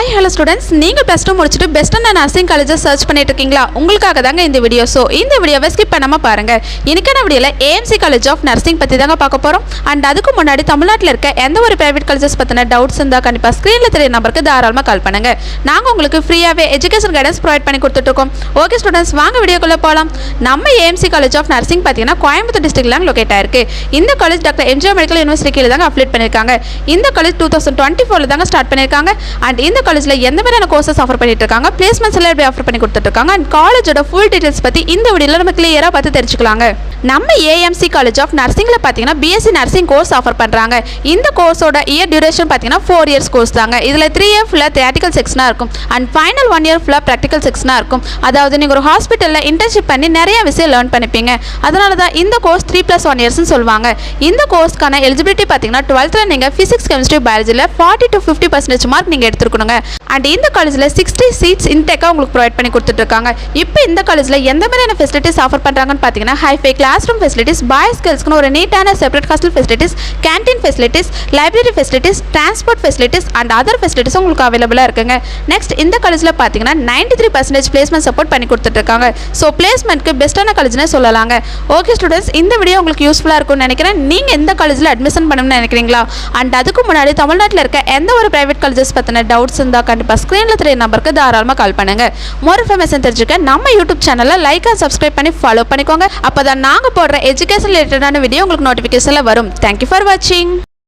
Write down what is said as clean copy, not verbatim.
Hi hello students, நீங்கள் +2 முடிச்சுட்டு பெஸ்ட்டான நர்சிங் காலேஜை சர்ச் பண்ணிட்டு இருக்கீங்களா? உங்களுக்காக தாங்க இந்த வீடியோ. ஸோ இந்த வீடியோவை ஸ்கிப் பண்ணாமல் பாருங்கள். இன்னைக்கான வீடியோவில் ஏஎம்சி காலேஜ் ஆஃப் நர்சிங் பற்றி தாங்க பார்க்க போகிறோம். அண்ட் அதுக்கு முன்னாடி தமிழ்நாட்டில் இருக்க எந்த ஒரு பிரைவேட் காலேஜஸ் பற்றின டவுட்ஸ் இருந்தால் கண்டிப்பாக ஸ்க்ரீனில் தெரிய நம்பருக்கு தாராளமாக கால் பண்ணுங்கள். நாங்கள் உங்களுக்கு ஃப்ரீயாகவே எஜுகேஷன் கைடன்ஸ் ப்ரொவைட் பண்ணி கொடுத்துட்ருக்கோம். ஓகே ஸ்டூடெண்ட்ஸ், வாங்க வீடியோக்குள்ளே போகலாம். நம்ம ஏஎம்சி காலேஜ் ஆஃப் நர்சிங் பார்த்தீங்கன்னா கோயம்புத்தூர் டிஸ்ட்ரிக்ட்லாம் லொக்கேட் ஆயிருக்கு. இந்த college doctor MGR medical university கீழே தாங்க அப்ளேட் பண்ணியிருக்காங்க. இந்த காலேஜ் 2024 தாங்க ஸ்டார்ட் பண்ணியிருக்காங்க. அண்ட் இந்த காலேஜில் எந்த மாதிரியான கோர்சஸ் ஆஃபர் பண்ணிட்டு இருக்காங்க, பிளேஸ்மெண்ட்ஸ் எல்லாம் எப்படி ஆஃபர் பண்ணி கொடுத்துட்டு இருக்காங்க, அண்ட் காலேஜோட ஃபுல் டீடைல்ஸ் பற்றி இந்த வீடியோவில் நம்ம கிளியராக பார்த்து தெரிஞ்சுக்கலாங்க. நம்ம ஏஎம்சி காலேஜ் ஆஃப் நர்சிங்கில் பார்த்தீங்கன்னா பிஎஸ்சி நர்சிங் கோர்ஸ் ஆஃபர் பண்ணுறாங்க. இந்த கோர்ஸோட இயர் டியூரேஷன் பார்த்தீங்கன்னா 4 இயர்ஸ் கோர்ஸ் தாங்க. இதில் 3 இயர் ஃபுல்லாக தியரிட்டிக்கல் செக்ஷனாக இருக்கும் அண்ட் ஃபைனல் 1 இயர் ஃபுல்லாக ப்ராக்டிக்கல் செக்ஷனாக இருக்கும். அதாவது நீங்கள் ஒரு ஹாஸ்பிட்டலில் இன்டர்ன்ஷிப் பண்ணி நிறைய விஷயம் லேர்ன் பண்ணிப்பீங்க. அதனால தான் இந்த கோர்ஸ் 3+1 இயர்ஸ்னு சொல்லுவாங்க. இந்த கோர்ஸ்க்கான எலிஜிபிலிட்டி பார்த்தீங்கன்னா 12th நீங்கள் ஃபிசிக்ஸ் கெமிஸ்ட்ரி பயாலஜியில் 40 to 50% மார்க் நீங்கள் எடுத்துருக்கணுங்க. அண்ட் இந்த காலேஜில் 60 சீட்ஸ் இன்டேக்காக உங்களுக்கு ப்ரொவைட் பண்ணி கொடுத்துட்ருக்காங்க. இப்போ இந்த காலேஜில் எந்த மாதிரியான ஃபெசிலிட்டிஸ் ஆஃபர் பண்ணுறாங்கன்னு பார்த்தீங்கன்னா hi-fi class room facilities, boys கேர்ள்ஸ்க்குன்னு ஒரு நீட்டான separate hostel facilities, canteen facilities, library facilities, transport facilities and other facilities உங்களுக்கு அவைலபிளாக இருக்குங்க. நெக்ஸ்ட் இந்த காலேஜில் பார்த்தீங்கன்னா 93% பிளேஸ்மெண்ட் சப்போர்ட் பண்ணி கொடுத்துட்ருக்காங்க. ஸோ பிளேஸ்மெண்ட்க்கு பெஸ்ட்டான காலேஜ்னு சொல்லலாங்க. ஓகே ஸ்டூடெண்ட்ஸ், இந்த வீடியோ உங்களுக்கு யூஸ்ஃபுல்லாக இருக்கும்னு நினைக்கிறேன். நீங்கள் எந்த காலேஜில் அட்மிஷன் பண்ணணும்னு நினைக்கிறீங்களா? அண்ட் அதுக்கு முன்னாடி தமிழ்நாட்டில் இருக்க எந்த ஒரு பிரைவேட் காலேஜஸ் பற்றின டவுட்ஸ் இருந்தால் கண்டிப்பாக ஸ்க்ரீனில் தெரிய நம்பருக்கு தாராளமாக கால் பண்ணுங்கள். மோர் இன்ஃபர்மேஷன் தெரிஞ்சுக்க நம்ம யூடியூப் சேனலை லைக் அண்ட் சப்ஸ்கிரைப் பண்ணி ஃபாலோ பண்ணிக்கோங்க. அப்போ தான் நாங்கள் போடுற எஜுகேஷன் ரிலேட்டடான வீடியோ உங்களுக்கு நோட்டிஃபிகேஷனில் வரும். தேங்க்யூ ஃபார் வாட்சிங்.